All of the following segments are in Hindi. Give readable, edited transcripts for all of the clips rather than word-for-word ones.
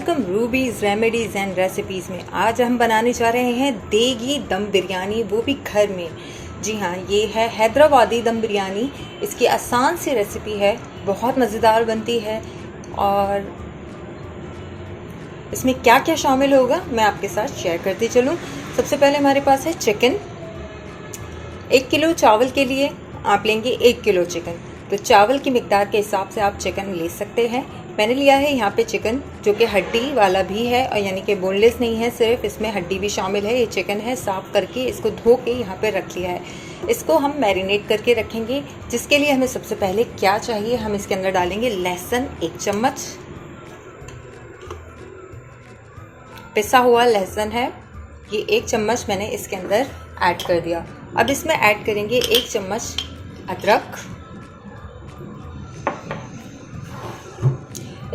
वेलकम रूबीज रेमेडीज़ एंड रेसिपीज़ में। आज हम बनाने जा रहे हैं देगी दम बिरयानी, वो भी घर में। जी हाँ, ये है हैदराबादी दम बिरयानी। इसकी आसान सी रेसिपी है, बहुत मज़ेदार बनती है। और इसमें क्या क्या शामिल होगा मैं आपके साथ शेयर करती चलूँ। सबसे पहले हमारे पास है चिकन। 1 किलो चावल के लिए आप लेंगे 1 किलो चिकन। तो चावल की मिकदार के हिसाब से आप चिकन ले सकते हैं। मैंने लिया है यहाँ पे चिकन जो कि हड्डी वाला भी है, और यानी कि बोनलेस नहीं है, सिर्फ इसमें हड्डी भी शामिल है। ये चिकन है, साफ़ करके इसको धो के यहाँ पे रख लिया है। इसको हम मैरिनेट करके रखेंगे, जिसके लिए हमें सबसे पहले क्या चाहिए, हम इसके अंदर डालेंगे लहसुन 1 चम्मच। पिसा हुआ लहसुन है, ये 1 चम्मच मैंने इसके अंदर ऐड कर दिया। अब इसमें ऐड करेंगे 1 चम्मच अदरक।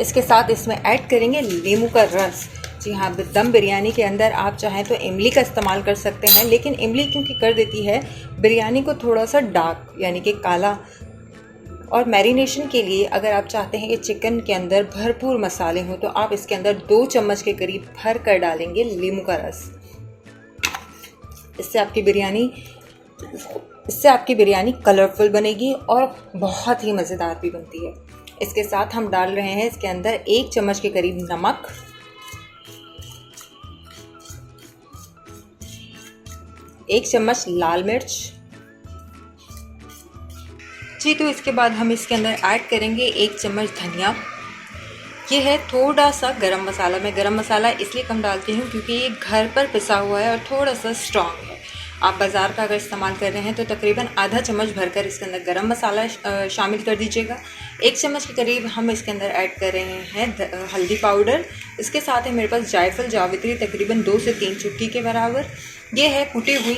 इसके साथ इसमें ऐड करेंगे नींबू का रस। जी हाँ, दम बिरयानी के अंदर आप चाहें तो इमली का इस्तेमाल कर सकते हैं, लेकिन इमली क्योंकि कर देती है बिरयानी को थोड़ा सा डार्क यानी कि काला। और मैरिनेशन के लिए अगर आप चाहते हैं कि चिकन के अंदर भरपूर मसाले हों, तो आप इसके अंदर 2 चम्मच के करीब भर कर डालेंगे नींबू का रस। इससे आपकी बिरयानी कलरफुल बनेगी और बहुत ही मज़ेदार भी बनती है। इसके साथ हम डाल रहे हैं इसके अंदर 1 चम्मच के करीब नमक, 1 चम्मच लाल मिर्च। जी, तो इसके बाद हम इसके अंदर ऐड करेंगे 1 चम्मच धनिया। ये है थोड़ा सा गरम मसाला। मैं गरम मसाला इसलिए कम डालती हूँ क्योंकि ये घर पर पिसा हुआ है और थोड़ा सा स्ट्रॉन्ग है। आप बाज़ार का अगर इस्तेमाल कर रहे हैं तो तकरीबन आधा चम्मच भरकर इसके अंदर गरम मसाला शामिल कर दीजिएगा। 1 चम्मच के करीब हम इसके अंदर ऐड कर रहे हैं हल्दी पाउडर। इसके साथ है मेरे पास जायफल जावित्री, तकरीबन 2 से 3 चुटकी के बराबर। ये है कुटी हुई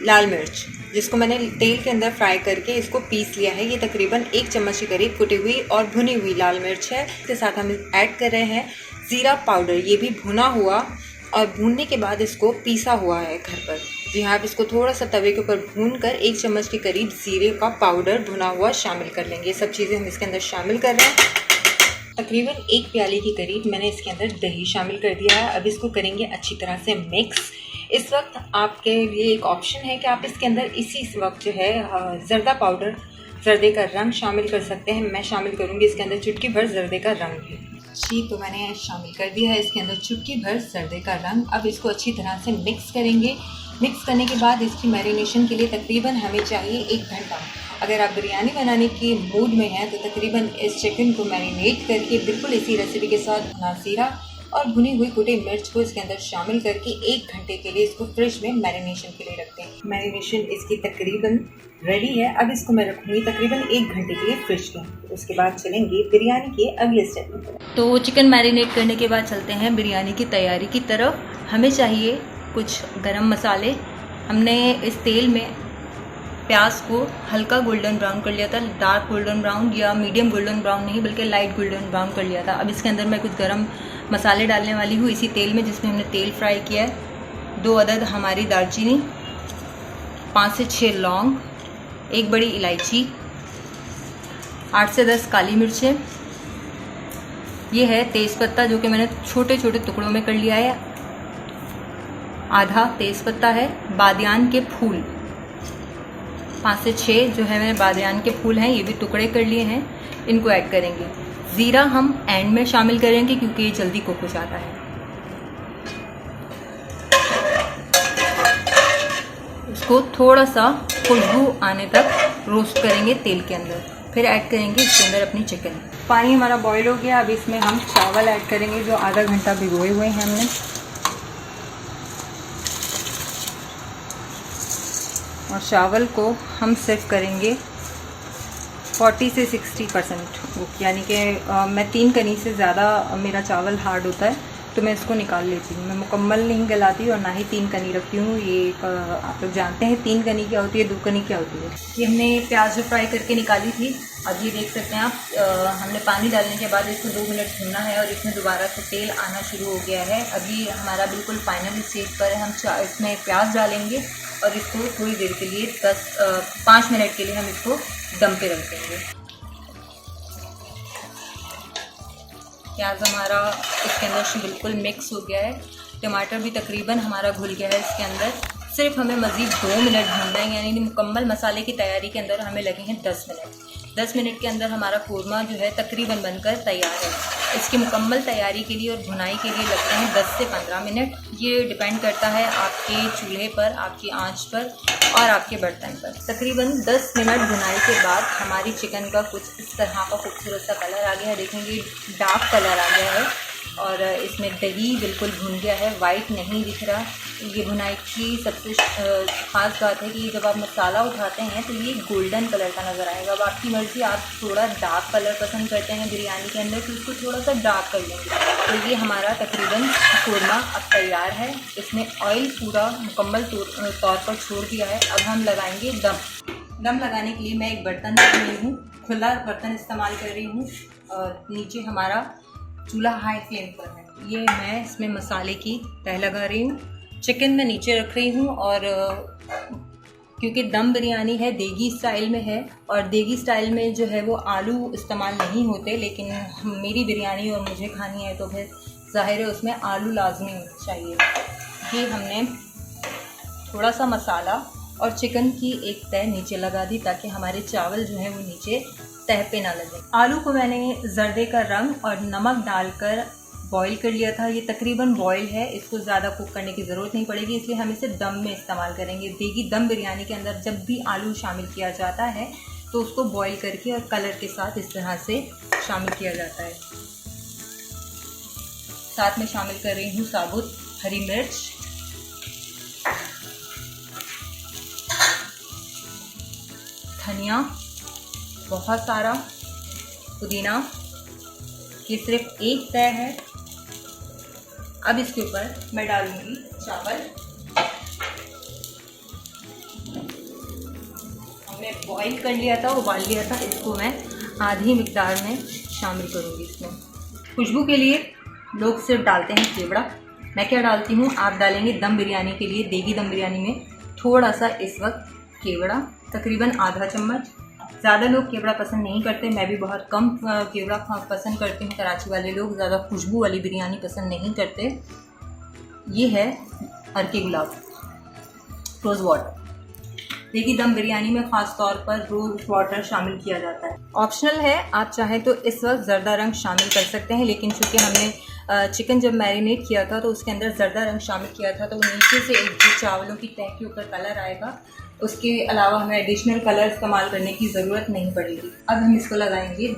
लाल मिर्च, जिसको मैंने तेल के अंदर फ्राई करके इसको पीस लिया है। ये तकरीबन 1 चम्मच के करीब कुटी हुई और भुनी हुई लाल मिर्च है। इसके साथ हम ऐड कर रहे हैं ज़ीरा पाउडर। ये भी भुना हुआ और भूनने के बाद इसको पीसा हुआ है घर पर। जी हाँ, आप इसको थोड़ा सा तवे के ऊपर भून कर 1 चम्मच के करीब ज़ीरे का पाउडर भुना हुआ शामिल कर लेंगे। ये सब चीज़ें हम इसके अंदर शामिल कर रहे हैं। तकरीबन 1 प्याली के करीब मैंने इसके अंदर दही शामिल कर दिया है। अब इसको करेंगे अच्छी तरह से मिक्स। इस वक्त आपके लिए एक ऑप्शन है कि आप इसके अंदर इसी वक्त जो है ज़र्दा पाउडर, ज़र्दे का रंग शामिल कर सकते हैं। मैं शामिल करूँगी इसके अंदर चुटकी भर ज़र्दे का रंग भी। जी, तो मैंने शामिल कर दिया है इसके अंदर चुटकी भर ज़र्दे का रंग। अब इसको अच्छी तरह से मिक्स करेंगे। मिक्स करने के बाद इसकी मैरिनेशन के लिए तकरीबन हमें चाहिए 1 घंटा। अगर आप बिरयानी बनाने के मूड में हैं तो तकरीबन इस चिकन को मैरिनेट करके बिल्कुल इसी रेसिपी के साथ भुना ज़ीरा और भुनी हुई कुटी मिर्च को इसके अंदर शामिल करके 1 घंटे के लिए इसको फ्रिज में मैरिनेशन के लिए रखते हैं। मैरिनेशन इसकी तकरीबन रेडी है। अब इसको मैं रखूँगी तकरीबन 1 घंटे के लिए फ्रिज में। उसके बाद चलेंगे बिरयानी के अगले स्टेप में। तो चिकन मैरिनेट करने के बाद चलते हैं बिरयानी की तैयारी की तरफ। हमें चाहिए कुछ गरम मसाले। हमने इस तेल में प्याज को हल्का गोल्डन ब्राउन कर लिया था, डार्क गोल्डन ब्राउन या मीडियम गोल्डन ब्राउन नहीं बल्कि लाइट गोल्डन ब्राउन कर लिया था। अब इसके अंदर मैं कुछ गरम मसाले डालने वाली हूँ इसी तेल में जिसमें हमने तेल फ्राई किया है। 2 अदद हमारी दालचीनी, 5 से 6 लौंग, 1 बड़ी इलायची, 8 से 10 काली मिर्चें। ये है तेज़पत्ता जो कि मैंने छोटे छोटे टुकड़ों में कर लिया है। आधा तेज़पत्ता है। बादियान के फूल 5 से 6 जो है मेरे बादियान के फूल हैं, ये भी टुकड़े कर लिए हैं। इनको ऐड करेंगे। ज़ीरा हम एंड में शामिल करेंगे क्योंकि ये जल्दी कुक हो जाता है। इसको थोड़ा सा खुशबू आने तक रोस्ट करेंगे तेल के अंदर। फिर ऐड करेंगे इसके अंदर अपनी चिकन। पानी हमारा बॉईल हो गया। अब इसमें हम चावल ऐड करेंगे जो आधा घंटा भिगोए हुए हैं हमने। और चावल को हम सिर्फ करेंगे 40 से 60% कुक, यानी कि मैं 3 कनी से ज़्यादा मेरा चावल हार्ड होता है तो मैं इसको निकाल लेती हूँ। मैं मुकम्मल नहीं गलाती और ना ही 3 कनी रखती हूँ। ये आप लोग जानते हैं 3 कनी क्या होती है, 2 कनी क्या होती है। ये हमने प्याज जो फ्राई करके निकाली थी, अब ये देख सकते हैं आप। हमने पानी डालने के बाद इसको 2 मिनट भूनना है और इसमें दोबारा से तेल आना शुरू हो गया है। अभी हमारा बिल्कुल फाइनल स्टेज पर है। हम इसमें प्याज डालेंगे और इसको थोड़ी देर के लिए 5 मिनट के लिए हम इसको दम पे रख देंगे। प्याज हमारा इसके अंदर बिल्कुल मिक्स हो गया है, टमाटर भी तकरीबन हमारा घुल गया है इसके अंदर। सिर्फ हमें मज़ीद 2 मिनट भूनना है, यानी मुकम्मल मसाले की तैयारी के अंदर हमें लगे हैं 10 मिनट। 10 मिनट के अंदर हमारा कोरमा जो है तकरीबन बनकर तैयार है। इसकी मुकम्मल तैयारी के लिए और भुनाई के लिए लगते हैं 10 से 15 मिनट। ये डिपेंड करता है आपके चूल्हे पर, आपकी आंच पर और आपके बर्तन पर। तकरीबन 10 मिनट भुनाई के बाद हमारी चिकन का कुछ इस तरह का खूबसूरत सा कलर आ गया है। देखेंगे डार्क कलर आ गया है और इसमें दही बिल्कुल भुन गया है, वाइट नहीं दिख रहा। ये भुनाई की सबसे ख़ास बात है कि जब आप मसाला उठाते हैं तो ये गोल्डन कलर का नज़र आएगा। अब आपकी मर्ज़ी, आप थोड़ा डार्क कलर पसंद करते हैं बिरयानी के अंदर तो उसको थोड़ा सा डार्क कर लेंगे। तो ये हमारा तकरीबन कोरमा अब तैयार है। इसमें ऑयल पूरा मुकम्मल तौर पर छोड़ दिया है। अब हम लगाएंगे दम लगाने के लिए मैं एक बर्तन रख रही हूँ, खुला बर्तन इस्तेमाल कर रही हूँ और नीचे हमारा चूल्हा हाई फ्लेम पर है। ये मैं इसमें मसाले की तह लगा रही हूँ। चिकन मैं नीचे रख रही हूँ और क्योंकि दम बिरयानी है, देगी स्टाइल में है और देगी स्टाइल में जो है वो आलू इस्तेमाल नहीं होते, लेकिन मेरी बिरयानी और मुझे खानी है तो फिर ज़ाहिर है उसमें आलू लाजमी चाहिए। ये हमने थोड़ा सा मसाला और चिकन की एक तह नीचे लगा दी ताकि हमारे चावल जो है वो नीचे तह पे ना लगे। आलू को मैंने जर्दे का रंग और नमक डालकर बॉईल कर लिया था। ये तकरीबन बॉईल है, इसको ज़्यादा कुक करने की ज़रूरत नहीं पड़ेगी, इसलिए हम इसे दम में इस्तेमाल करेंगे। देगी दम बिरयानी के अंदर जब भी आलू शामिल किया जाता है तो उसको बॉईल करके और कलर के साथ इस तरह से शामिल किया जाता है। साथ में शामिल कर रही हूँ साबुत हरी मिर्च, धनिया, बहुत सारा पुदीना। ये सिर्फ एक तह है। अब इसके ऊपर मैं डालूंगी चावल। हमने बॉईल कर लिया था, उबाल लिया था, इसको मैं आधी मिकदार में शामिल करूंगी इसमें। खुशबू के लिए लोग सिर्फ डालते हैं केवड़ा, मैं क्या डालती हूँ, आप डालेंगे दम बिरयानी के लिए, देगी दम बिरयानी में थोड़ा सा इस वक्त केवड़ा, तकरीबन आधा चम्मच। ज़्यादा लोग केवड़ा पसंद नहीं करते, मैं भी बहुत कम केवड़ा पसंद करती हूँ। कराची वाले लोग ज़्यादा खुशबू वाली बिरयानी पसंद नहीं करते। ये है अरके गुलाब, रोज़ वाटर। देखिए दम बिरयानी में ख़ास तौर पर रोज़ वाटर शामिल किया जाता है, ऑप्शनल है। आप चाहें तो इस वक्त ज़र्दा रंग शामिल कर सकते हैं, लेकिन चूँकि हमने चिकन जब मैरिनेट किया था तो उसके अंदर ज़र्दा रंग शामिल किया था, तो नीचे से एक जो चावलों की तह के ऊपर कलर आएगा, उसके अलावा हमें एडिशनल कलर इस्तेमाल करने की ज़रूरत नहीं पड़ेगी। अब हम इसको लगाएंगे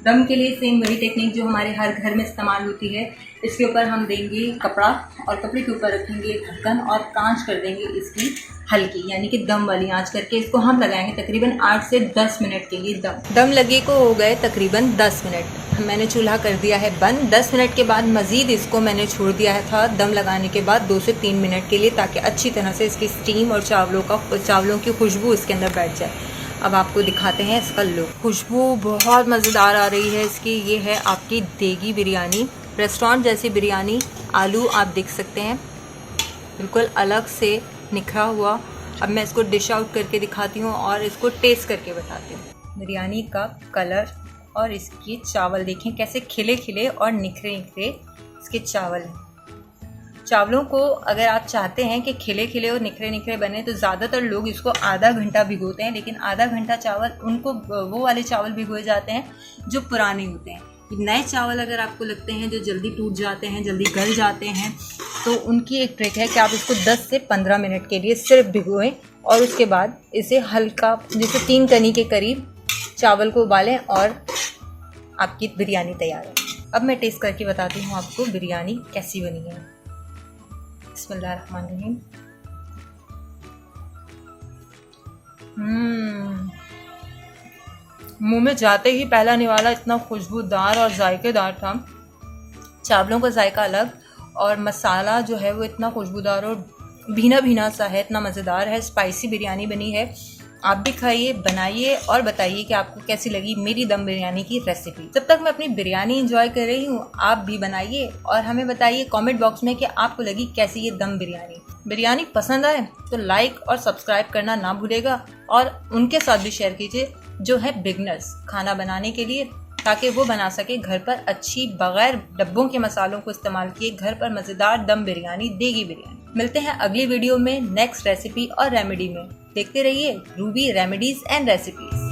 दम के लिए सेम वही टेक्निक जो हमारे हर घर में इस्तेमाल होती है। इसके ऊपर हम देंगे कपड़ा और कपड़े के ऊपर रखेंगे ढक्कन और कांच कर देंगे इसकी हल्की, यानी कि दम वाली आंच करके इसको हम लगाएंगे तकरीबन 8 से 10 मिनट के लिए। दम लगे को हो गए तकरीबन 10 मिनट। मैंने चूल्हा कर दिया है बंद। 10 मिनट के बाद मज़ीद इसको मैंने छोड़ दिया था दम लगाने के बाद 2 से 3 मिनट के लिए, ताकि अच्छी तरह से इसकी स्टीम और चावलों की खुशबू इसके अंदर बैठ जाए। अब आपको दिखाते हैं इसका लुक। खुशबू बहुत मज़ेदार आ रही है इसकी। ये है आपकी देगी बिरयानी, रेस्टोरेंट जैसी बिरयानी। आलू आप देख सकते हैं बिल्कुल अलग से निखरा हुआ। अब मैं इसको डिश आउट करके दिखाती हूँ और इसको टेस्ट करके बताती हूँ। बिरयानी का कलर और इसके चावल देखें कैसे खिले खिले और निखरे निखरे इसके चावल हैं। चावलों को अगर आप चाहते हैं कि खिले खिले और निखरे निखरे बने तो ज़्यादातर लोग इसको आधा घंटा भिगोते हैं, लेकिन आधा घंटा चावल उनको वो वाले चावल भिगोए जाते हैं जो पुराने होते हैं। नए चावल अगर आपको लगते हैं जो जल्दी टूट जाते हैं, जल्दी गल जाते हैं, तो उनकी एक ट्रिक है कि आप इसको 10 से 15 मिनट के लिए सिर्फ भिगोएं और उसके बाद इसे हल्का जैसे 3 कनी के करीब चावल को उबालें और आपकी बिरयानी तैयार है। अब मैं टेस्ट करके बताती हूँ आपको बिरयानी कैसी बनी है। बिस्मिल्लाहिर्रहमानिर्रहीम। मुंह में जाते ही पहला निवाला इतना खुशबूदार और जायकेदार था। चावलों का जायका अलग और मसाला जो है वो इतना खुशबूदार और भीना भीना सा है, इतना मज़ेदार है। स्पाइसी बिरयानी बनी है। आप भी खाइए, बनाइए और बताइए कि आपको कैसी लगी मेरी दम बिरयानी की रेसिपी। जब तक मैं अपनी बिरयानी एंजॉय कर रही हूँ, आप भी बनाइए और हमें बताइए कमेंट बॉक्स में कि आपको लगी कैसी ये दम बिरयानी। बिरयानी पसंद आए तो लाइक और सब्सक्राइब करना ना भूलेगा और उनके साथ भी शेयर कीजिए जो है बिगनर्स खाना बनाने के लिए ताकि वो बना सके घर पर अच्छी बगैर डब्बों के मसालों को इस्तेमाल किए घर पर मज़ेदार दम बिरयानी, देगी बिरयानी। मिलते हैं अगली वीडियो में नेक्स्ट रेसिपी और रेमेडी में। देखते रहिए रूबी रेमेडीज एंड रेसिपीज।